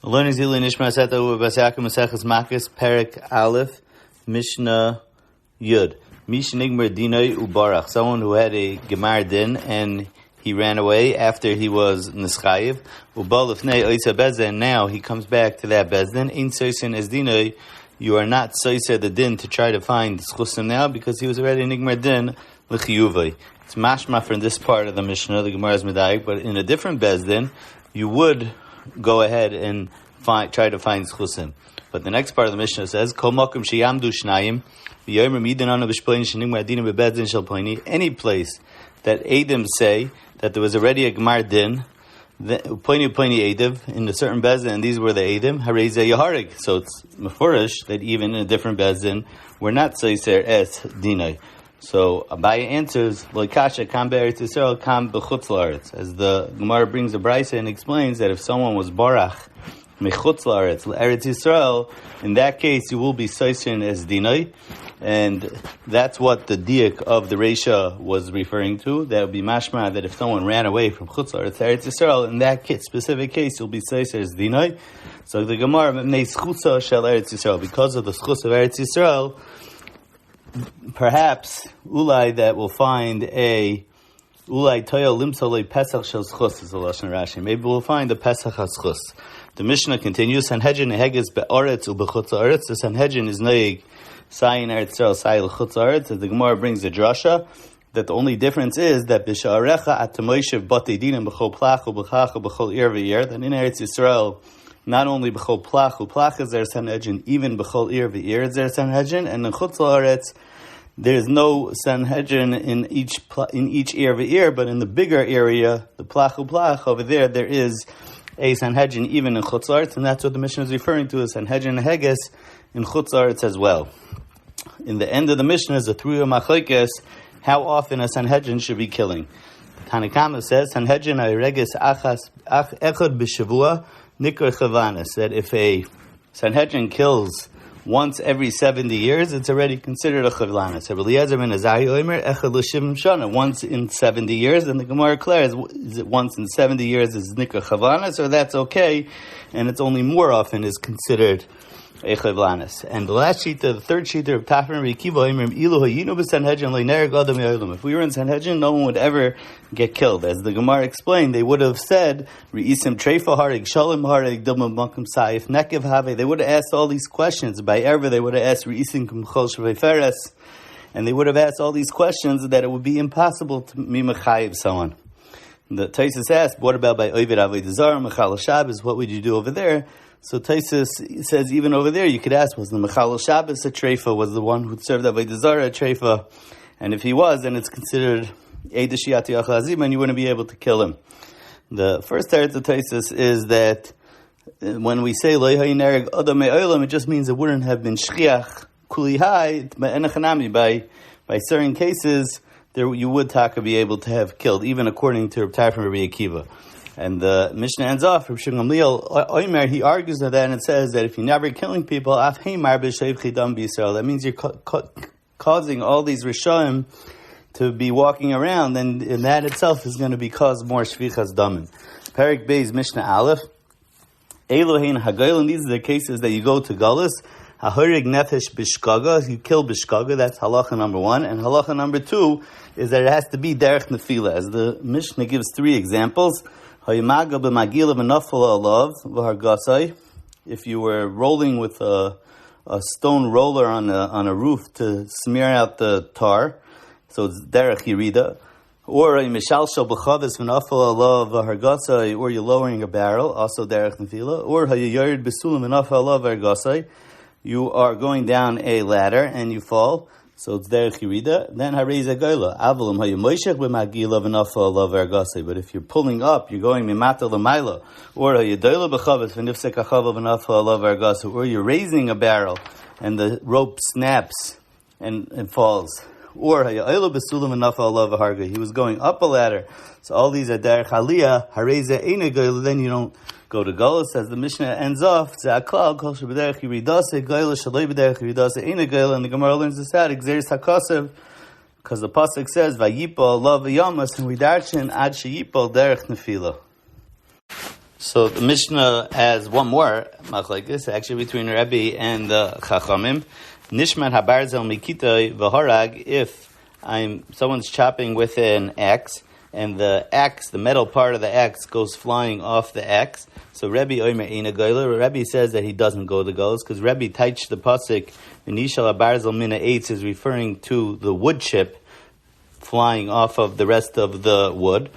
Learning Zili Nishmas Etta Ahuva Yaakov Maseches Makos Perek Aleph Mishna Yud Mishnigmer Dinoi Ubarach. Someone who had a Gemar Din and he ran away after he was Nischayev. Ubal Lefnei Oisa Bezdin. Now he comes back to that Bezdin. Ein Soisin as Dinoi. You are not Soiser the Din to try to find Schusim now because he was already Nigmer Din L'chiyuvai. It's mashma from this part of the Mishnah, the Gemara is Medayik, but in a different Bezdin, you would go ahead and try to find Schusim. But the next part of the Mishnah says, Kol makom sheyamdu shnayim, v'yomer midin anu b'shplein shenigmar adinim bebezdin shel ploini. Any place that Eidim say that there was already a Gemar Din, ploini Eidim, in a certain Bezdin, and these were the Eidim, harei yaharig. So it's mefurish that even in a different Bezdin, we're not seiser es dinai. So Abaye answers, "Loikasha kam be'eretz Yisrael kam b'chutz la'aretz." As the Gemara brings a brayso and explains that if someone was barach mechutz la'aretz l'eretz Yisrael, in that case you will be soisin as dinai, and that's what the diak of the Reisha was referring to. That would be mashma that if someone ran away from chutz la'aretz eretz Yisrael, in that specific case you'll be soisin as dinai. So the Gemara mepnei schutza shel eretz Yisrael, because of the schutz of eretz Yisrael. Perhaps ulai that will find a ulai toyo limsolei pesach shel schus is the lashon Rashi. Maybe we'll find a pesach schus. The Mishnah continues: Sanhedrin neheges be'aretz ubechutz haaretz. The Sanhedrin is neig sayin eretz Yisrael sayin l'chutz haaretz. The Gemara brings a drasha that the only difference is that b'sha'arecha at temoishev batei dinim b'chol plach ub'chach ub'chol ir v'ir. That in Eretz Yisrael, not only b'chol plach is there Sanhedrin, even b'chol ir v'ir is there Sanhedrin, and in chutz haaretz there is no Sanhedrin in each ir v'ir, but in the bigger area, the plach over there is a Sanhedrin even in chutz haaretz, and that's what the Mishnah is referring to as Sanhedrin heges in chutz haaretz as well. In the end of the Mishnah is a through machlokes how often a Sanhedrin should be killing. Tanakama says Sanhedrin ayreges echad b'shavua nikar chavanas, that if a Sanhedrin kills once every 70 years, it's already considered a chavlanas. Once in 70 years, and the Gemara declares, is it once in 70 years is nikra chavlanas, or that's okay, and it's only more often is considered a chavlanas. And the last sheet, the third sheet of Tafrin Rikiva, if we were in Sanhedrin, no one would ever get killed. As the Gemara explained, they would have said, Re'isim treifa harig, shalom harig, dilma makum saif, nekev have. They would have asked all these questions. By ever, they would have asked Re'isim kumchol shavei feres, and they would have asked all these questions that it would be impossible to mimachayiv someone. The Teves asked, what about by Ovid Avodah Zarah, Mechal Shabbos, what would you do over there? So Teves says even over there you could ask, was the Mechal Shabbos a treifa? Was the one who served Avodah Zarah a treifa? And if he was, then it's considered Eidashiyat Yachazim, and you wouldn't be able to kill him. The first teretz of Teves is that when we say Lo Nereg Adam Me'olam, it just means it wouldn't have been Shchiach Kulihai Enechanami. By certain cases, there you would be able to have killed, even according to Reb Tarfon Rabbi Akiva. And the Mishnah ends off, Reb Shimon Gamliel, he argues on that, and it says that if you're never killing people, that means you're causing all these Rishonim to be walking around, and that itself is going to cause more Shvichas Damim. Perek Beis Mishnah Aleph, Elohein Hagayl, and these are the cases that you go to Galus, Hahorig Nefesh Bishkaga, you kill Bishkaga, that's halacha number 1, and halacha number 2 is that it has to be Derech Nefila, as the Mishnah gives 3 examples. If you were rolling with a stone roller on a roof to smear out the tar, so it's derech yirida, or or you're lowering a barrel, also derech nefila, or you are going down a ladder and you fall, so it's derech yirida. Then harei goyla. Avalim hayamoishech b'magila v'nafal alav ergasei. But if you're pulling up, you're going mimata l'mayla, or hayadoyla b'chavetz v'nifsek achava v'nafal alav ergasei, or you're raising a barrel and the rope snaps and falls, or hayadoyla b'sulam v'nafal alav harga. He was going up a ladder. So all these are derech aliyah. Harei eina goyla. Then you don't go to Galus, as the Mishnah ends off, and the Gemara learns this out, because the pasuk says, "Vayipol lav yamas," and we darshan ad sheyipol derech nefila. So the Mishnah has one more machlekes, actually between Rebbe and the Chachamim. Nishmat habarzel mikitoi v'harag. If someone's chopping with an axe, and the axe, the metal part of the axe, goes flying off the axe. So Rebbe Omer Eina Goyler. Rebbe says that he doesn't go to Golos because Rebbe Taich the pasuk Nishal habarzel mina eitz is referring to the wood chip flying off of the rest of the wood,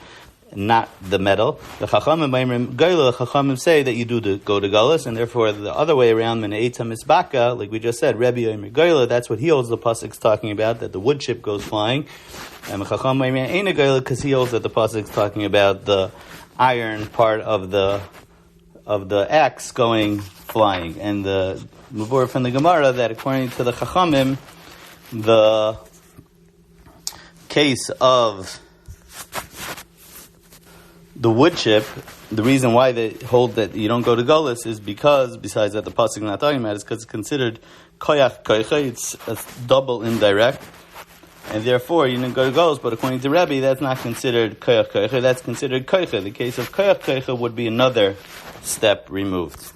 not the metal. The Chachamim say that you do go to Galus, and therefore the other way around, Mina Eitza Misbaka, like we just said, Rebbe Omer Goyla, that's what he holds the pasuk's talking about, that the wood chip goes flying. And Chacham Omer Eina Goyla, because he holds that the pasuk's talking about the iron part of the axe going flying. And the Mavur from the Gemara that according to the Chachamim, the case of the wood chip, the reason why they hold that you don't go to Golis is because, besides that the pasuk is not talking about, is because it's considered koyach koycha, it's a double indirect, and therefore you didn't go to Golis. But according to Rebbe, that's not considered koyach koycha, that's considered koycha. The case of koyach koycha would be another step removed.